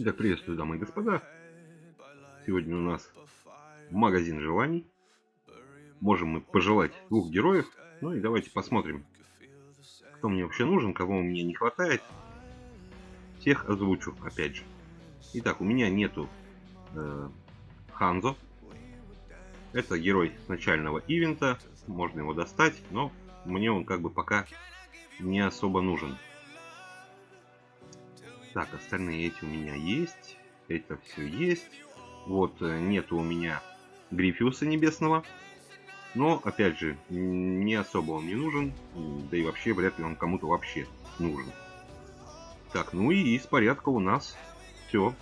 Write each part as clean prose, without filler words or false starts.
Итак, приветствую, дамы и господа. Сегодня у нас магазин желаний. Можем мы пожелать двух героев. Ну и давайте посмотрим, кто мне вообще нужен, кого мне не хватает. Всех озвучу, опять же. Итак, у меня нету Ханзо. Это герой с начального ивента. Можно его достать, но мне он как бы пока не особо нужен. Так, остальные эти у меня есть. Это все есть. Вот, нету у меня Гриффиуса Небесного. Но, опять же, не особо он не нужен. Да и вообще, вряд ли он кому-то вообще нужен. Так, ну и из порядка у нас все.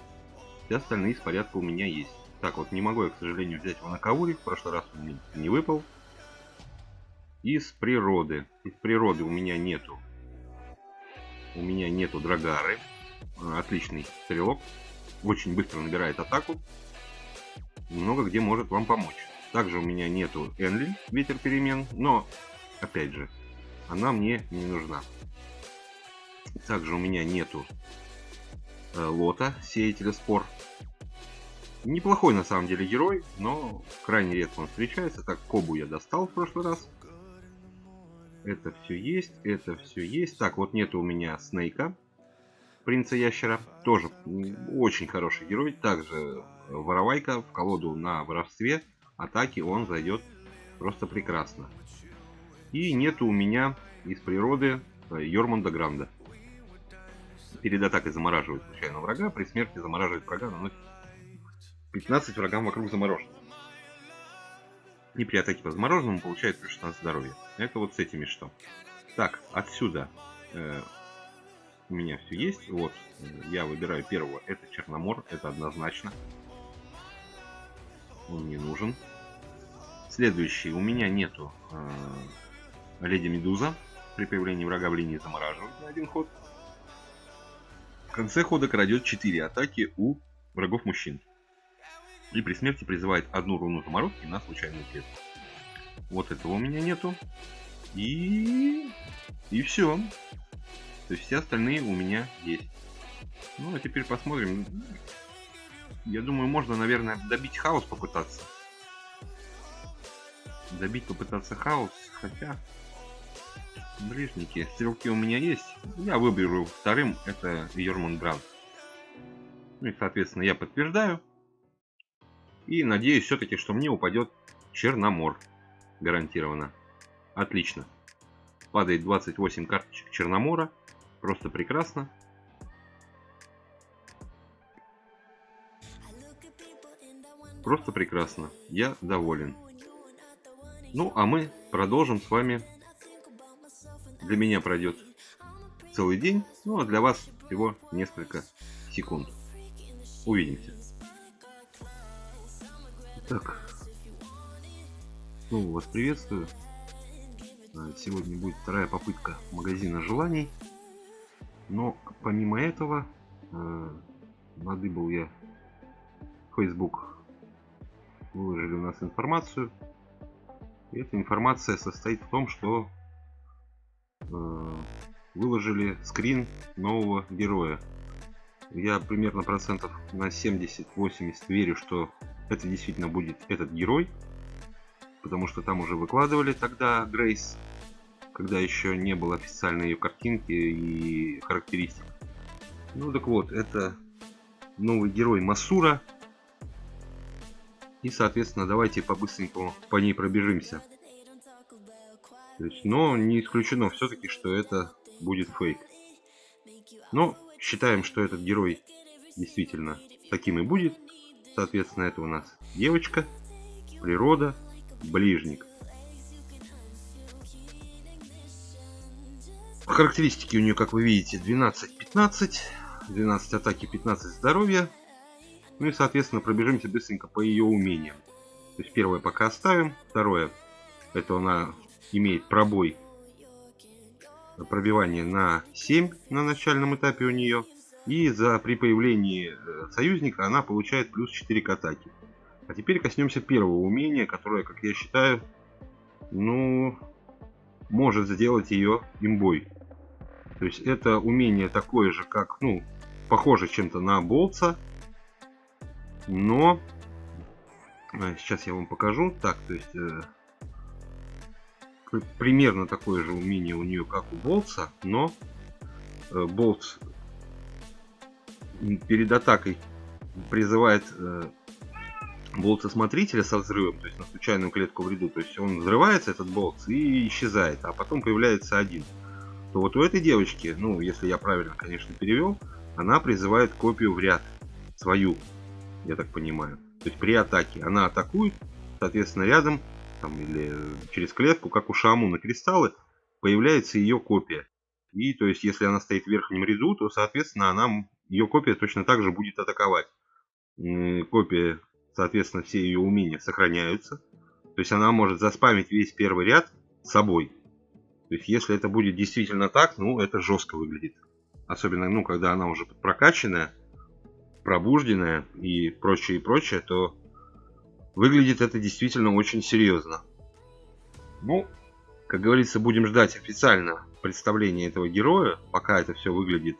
Все остальные из порядка у меня есть. Так, вот не могу я, к сожалению, взять его на Каури. В прошлый раз он мне не выпал. Из природы. Из природы у меня нету. У меня нету Драгары. Отличный стрелок. Очень быстро набирает атаку. Много где может вам помочь. Также у меня нету Энли, ветер перемен, но, опять же, она мне не нужна. Также у меня нету Лота, сеятеля спор. Неплохой на самом деле герой, но крайне редко он встречается. Так, Кобу я достал в прошлый раз. Это все есть, это все есть. Так, вот нету у меня Снейка, принца ящера. Тоже очень хороший герой. Также воровайка в колоду на воровстве. Атаки он зайдет просто прекрасно. И нету у меня из природы Йормунда Гранда. Перед атакой замораживает случайно врага, при смерти замораживает врага, наносит 15 врагам вокруг замороженных. И при атаке по замороженному получает плюс 16 здоровья. Это вот с этими что. Так, отсюда у меня все есть. Вот, я выбираю первого, это Черномор, это однозначно. Он не нужен. Следующий, у меня нету Леди Медуза. При появлении врага в линии замораживает на один ход. В конце хода крадет 4 атаки у врагов мужчин. И при смерти призывает одну руну заморозки на случайную клетку. Вот этого у меня нету. И все. То есть все остальные у меня есть. Ну а теперь посмотрим. Я думаю, можно, наверное, добить хаос попытаться. Попытаться хаос, хотя ближники, стрелки у меня есть. Я выберу вторым, это Йормунд Гранд. Ну и, соответственно, я подтверждаю. И надеюсь все-таки, что мне упадет Черномор. Гарантированно. Отлично. Падает 28 карточек Черномора. Просто прекрасно. Просто прекрасно. Я доволен. Ну, а мы продолжим с вами. Для меня пройдет целый день, ну а для вас всего несколько секунд. Увидимся. Так, снова вас приветствую. Сегодня будет вторая попытка магазина желаний. Но помимо этого, надыбал я в Facebook. Выложили у нас информацию. И эта информация состоит в том, что выложили скрин нового героя. Я примерно процентов на 70-80 верю, что это действительно будет этот герой. Потому что там уже выкладывали тогда Грейс, когда еще не было официальной ее картинки и характеристик. Ну так вот, это новый герой Масура. И, соответственно, давайте по-быстренькому по ней пробежимся. То есть, но не исключено все-таки, что это будет фейк. Но считаем, что этот герой действительно таким и будет. Соответственно, это у нас девочка, природа, ближник. Характеристики у нее, как вы видите, 12-15. 12 атаки, 15 здоровья. Ну и, соответственно, пробежимся быстренько по ее умениям. То есть первое пока оставим. Второе, это она имеет пробой, пробивание на 7 на начальном этапе у нее. И при появлении союзника она получает плюс 4 к атаке. А теперь коснемся первого умения, которое, как я считаю, ну, может сделать ее имбой. То есть это умение такое же, как, ну, похоже чем-то на болтса, но сейчас я вам покажу. Так, то есть примерно такое же умение у нее, как у болтса, но болтс перед атакой призывает болтса-смотрителя со взрывом, то есть на случайную клетку в ряду. То есть он взрывается, этот болтс, и исчезает, а потом появляется один. То вот у этой девочки, ну, если я правильно, конечно, перевел, она призывает копию в ряд, свою, я так понимаю. То есть при атаке она атакует, соответственно, рядом, там, или через клетку, как у Шаамуна кристаллы, появляется ее копия. И, то есть, если она стоит в верхнем ряду, то, соответственно, ее копия точно так же будет атаковать. Копия, соответственно, все ее умения сохраняются. То есть она может заспамить весь первый ряд собой. То есть если это будет действительно так, ну это жестко выглядит. Особенно, ну, когда она уже прокачанная, пробужденная и прочее, то выглядит это действительно очень серьезно. Ну, как говорится, будем ждать официально представления этого героя. Пока это все выглядит,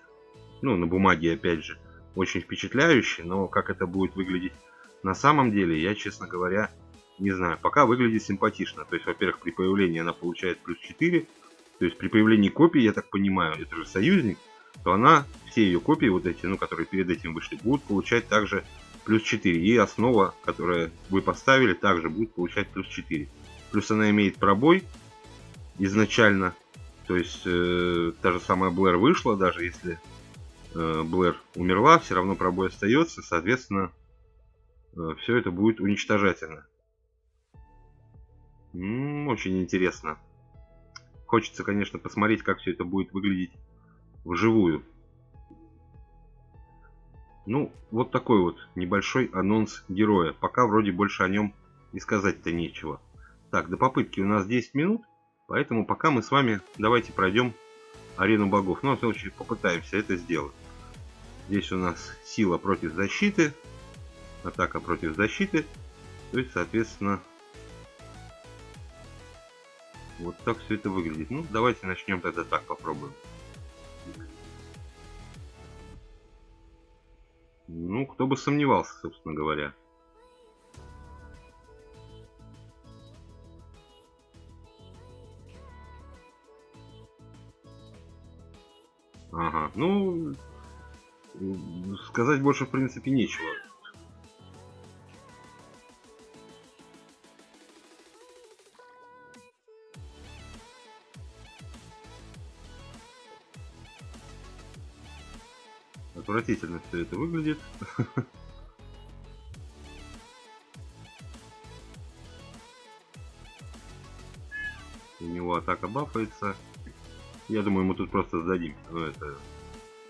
ну, на бумаге, опять же, очень впечатляюще. Но как это будет выглядеть на самом деле, я, честно говоря, не знаю. Пока выглядит симпатично. То есть, во-первых, при появлении она получает плюс 4. То есть при появлении копии, я так понимаю, это же союзник, то она, все ее копии, вот эти, ну, которые перед этим вышли, будут получать также плюс 4. И основа, которую вы поставили, также будет получать плюс 4. Плюс она имеет пробой изначально. То есть та же самая Блэр вышла, даже если Блэр умерла, все равно пробой остается. Соответственно, все это будет уничтожательно. Очень интересно. Хочется, конечно, посмотреть, как все это будет выглядеть вживую. Ну, вот такой вот небольшой анонс героя. Пока вроде больше о нем и сказать-то нечего. Так, до попытки у нас 10 минут, поэтому пока мы с вами давайте пройдем арену богов. Ну, в случае попытаемся это сделать. Здесь у нас сила против защиты, атака против защиты. То есть, соответственно, вот так все это выглядит. Ну, давайте начнем тогда так, попробуем. Ну, кто бы сомневался, собственно говоря. Ага, ну, сказать больше в принципе нечего. Отвратительно все это выглядит. У него атака бафается. Я думаю, мы тут просто сдадимся. Но это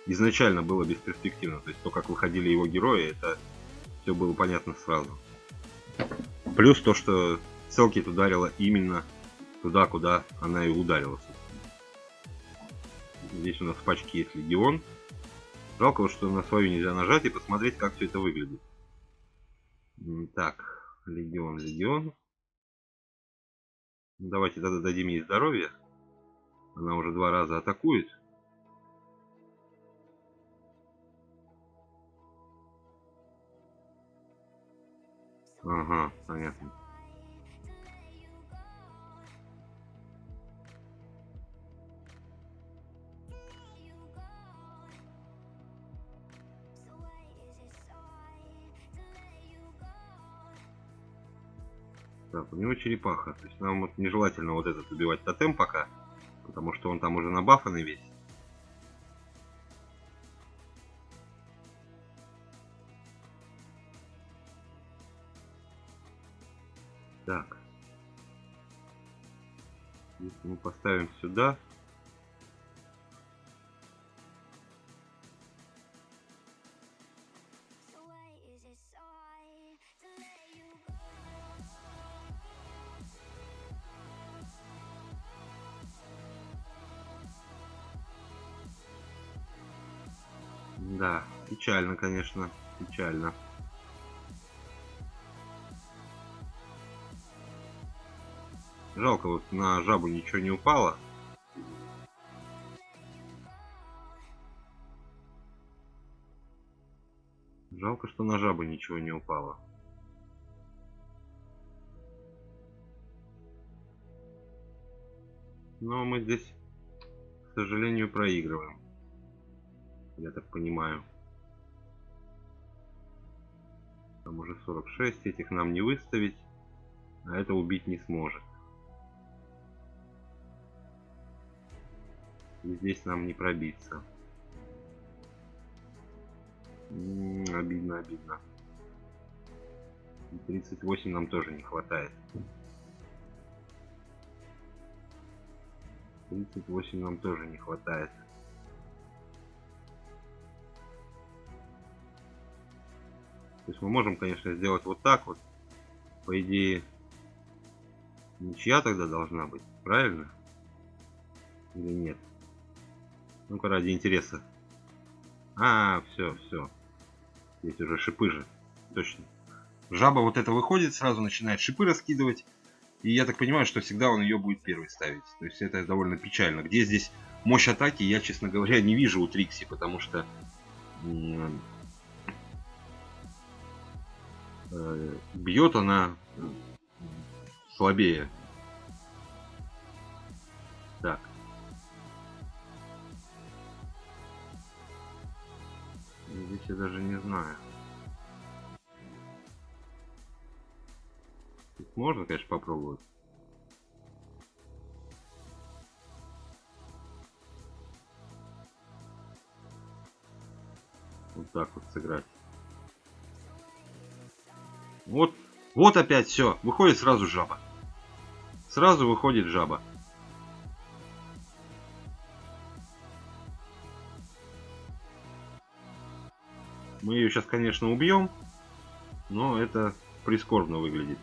изначально было бесперспективно. То есть то, как выходили его герои, это все было понятно сразу. Плюс то, что Селкит ударила именно туда, куда она и ударила. Здесь у нас в пачке есть Легион. Жалко, что на свою нельзя нажать и посмотреть, как все это выглядит. Так, Легион. Давайте тогда дадим ей здоровье. Она уже 2 раза атакует. Ага, понятно. Так, у него черепаха. То есть нам вот нежелательно вот этот убивать тотем пока. Потому что он там уже набафанный весь. Так. Если мы поставим сюда. Да, печально, конечно. Печально. Жалко, вот на жабу ничего не упало. Жалко, что на жабы ничего не упало. Но мы здесь, к сожалению, проигрываем. Я так понимаю. Там уже 46, этих нам не выставить, а это убить не сможет. И здесь нам не пробиться. Обидно, обидно. 38 нам тоже не хватает. 38 нам тоже не хватает. То есть мы можем, конечно, сделать вот так вот. По идее, ничья тогда должна быть, правильно? Или нет? Ну-ка, ради интереса. Все, все. Здесь уже шипы же. Точно. Жаба вот это выходит, сразу начинает шипы раскидывать. И я так понимаю, что всегда он ее будет первый ставить. То есть это довольно печально. Где здесь мощь атаки, я, честно говоря, не вижу у Трикси, потому что бьет она слабее. Так. Здесь я даже не знаю. Тут можно, конечно, попробовать. Вот так вот сыграть. Вот, вот опять все. Выходит сразу жаба. Сразу выходит жаба. Мы ее сейчас, конечно, убьем, но это прискорбно выглядит.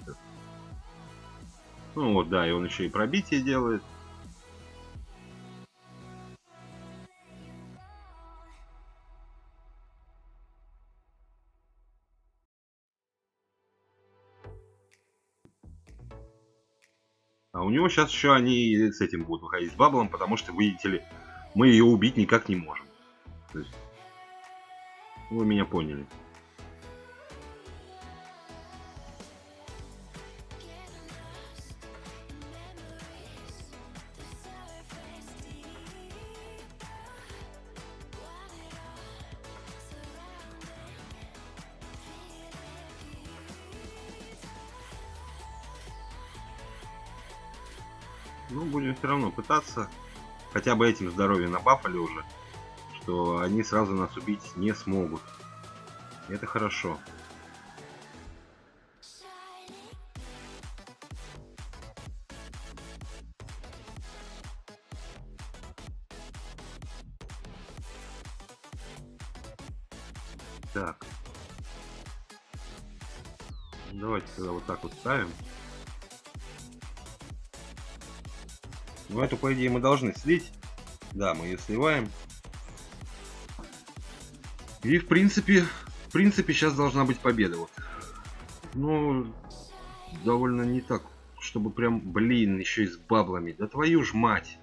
Ну вот, да, и он еще и пробитие делает. А у него сейчас еще они с этим будут выходить с баблом, потому что, видите ли, мы ее убить никак не можем. То есть, вы меня поняли. Ну, будем все равно пытаться. Хотя бы этим здоровье набафали уже, что они сразу нас убить не смогут. Это хорошо. Так. Давайте тогда вот так вот ставим. Ну, эту, по идее, мы должны слить. Да, мы ее сливаем. И, в принципе, сейчас должна быть победа. Вот. Ну, довольно не так, чтобы прям, блин, еще и с баблами. Да твою ж мать.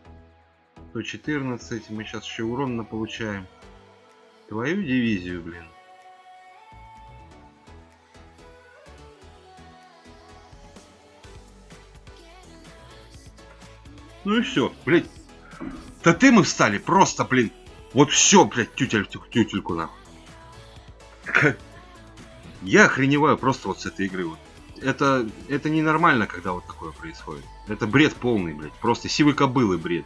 114, мы сейчас еще урон получаем. Твою дивизию, блин. Ну и все, блядь. Тотемы встали, просто, блин. Вот все, блядь, тютельку нахуй. Я охреневаю просто вот с этой игры. Вот. Это ненормально, когда вот такое происходит. Это бред полный, блядь. Просто сивой кобылы бред.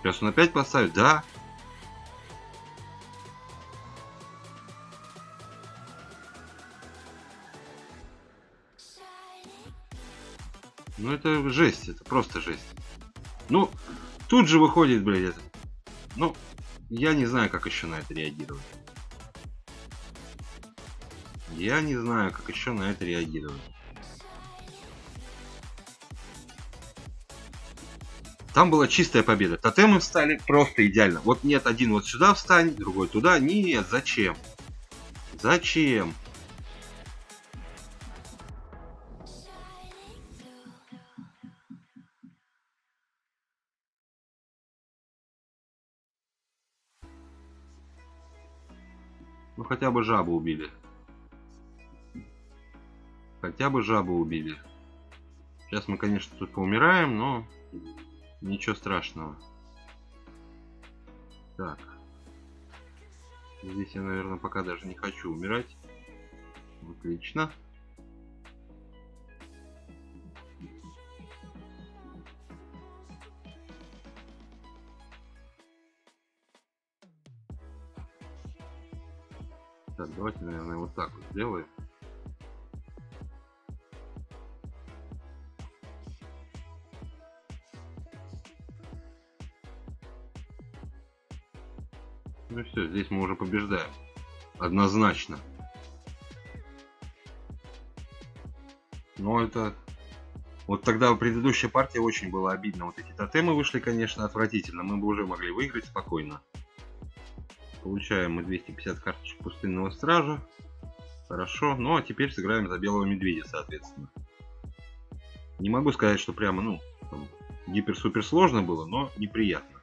Сейчас он опять поставит, да? Ну это жесть, это просто жесть. Ну, тут же выходит, блядь, это. Ну, я не знаю, как еще на это реагировать. Я не знаю, как еще на это реагировать. Там была чистая победа. Тотемы встали просто идеально. Вот нет, один вот сюда встань, другой туда. Нет, зачем? Зачем? Ну хотя бы жабу убили. Хотя бы жабу убили. Сейчас мы, конечно, тут поумираем, но ничего страшного. Так. Здесь я, наверное, пока даже не хочу умирать. Отлично. Так, давайте, наверное, вот так вот сделаем. Ну все, здесь мы уже побеждаем. Однозначно. Но это... Вот тогда предыдущая партия очень была обидна. Вот эти тотемы вышли, конечно, отвратительно. Мы бы уже могли выиграть спокойно. Получаем мы 250 карточек пустынного стража. Хорошо. Ну а теперь сыграем за белого медведя, соответственно. Не могу сказать, что прямо, ну, гипер-супер сложно было, но неприятно.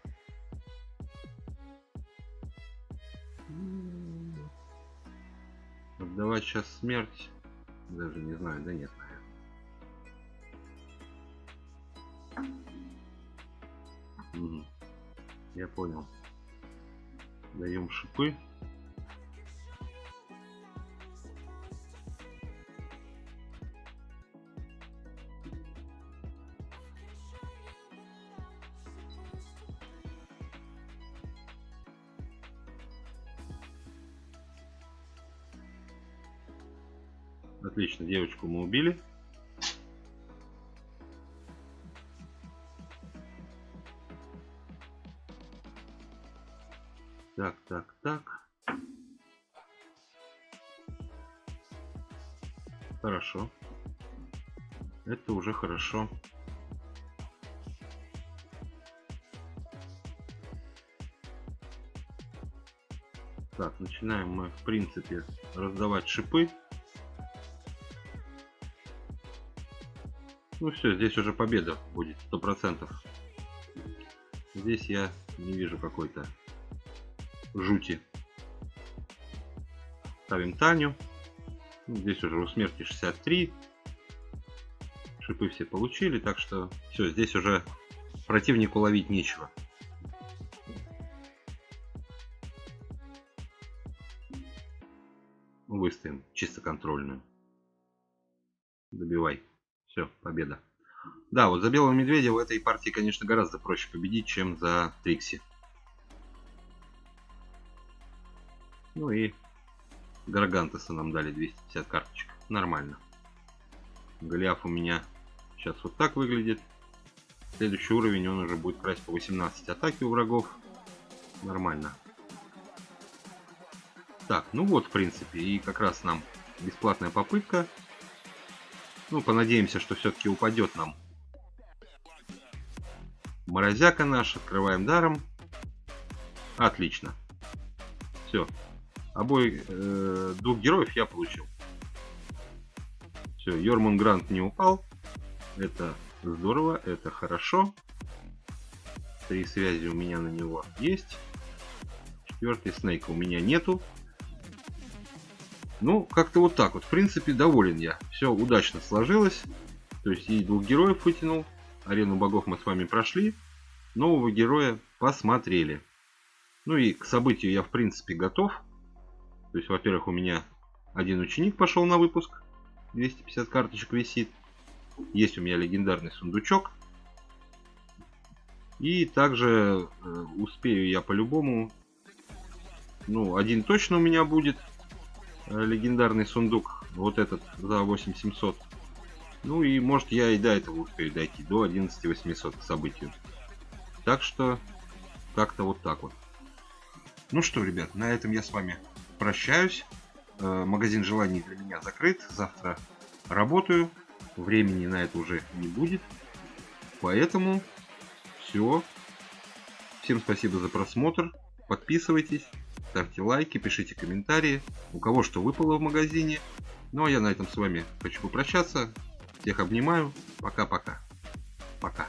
Отдавать сейчас смерть. Даже не знаю, да нет, наверное. Я понял. Даем шипы. Отлично, девочку мы убили. Так. Хорошо. Это уже хорошо. Так, начинаем мы, в принципе, раздавать шипы. Ну все, здесь уже победа будет 100%. Здесь я не вижу какой-то жути. Ставим Таню. Здесь уже у смерти 63. Шипы все получили, так что все, здесь уже противнику ловить нечего. Выставим чисто контрольную. Добивай. Все, победа. Да, вот за белого медведя в этой партии, конечно, гораздо проще победить, чем за Трикси. Ну и Гаргантеса нам дали 250 карточек. Нормально. Голиаф у меня сейчас вот так выглядит. Следующий уровень он уже будет красть по 18 атаки у врагов. Нормально. Так, ну вот, в принципе, и как раз нам бесплатная попытка. Ну, понадеемся, что все-таки упадет нам морозяка наш. Открываем даром. Отлично. Все. Двух героев я получил. Все, Йормунгранд не упал. Это здорово, это хорошо. 3 связи у меня на него есть. 4-й Снейка у меня нету. Ну, как-то вот так вот. В принципе, доволен я. Все удачно сложилось. То есть и 2 героев вытянул. Арену богов мы с вами прошли. Нового героя посмотрели. Ну и к событию я, в принципе, готов. То есть, во-первых, у меня 1 ученик пошел на выпуск. 250 карточек висит. Есть у меня легендарный сундучок. И также успею я по-любому. Ну, 1 точно у меня будет. Легендарный сундук. Вот этот за 8700. Ну и может я и до этого успею дойти. До 11800 к событию. Так что как-то вот так вот. Ну что, ребят, на этом я с вами прощаюсь. Магазин желаний для меня закрыт. Завтра работаю. Времени на это уже не будет. Поэтому все. Всем спасибо за просмотр. Подписывайтесь, ставьте лайки, пишите комментарии. У кого что выпало в магазине. Ну а я на этом с вами хочу попрощаться. Всех обнимаю. Пока-пока. Пока.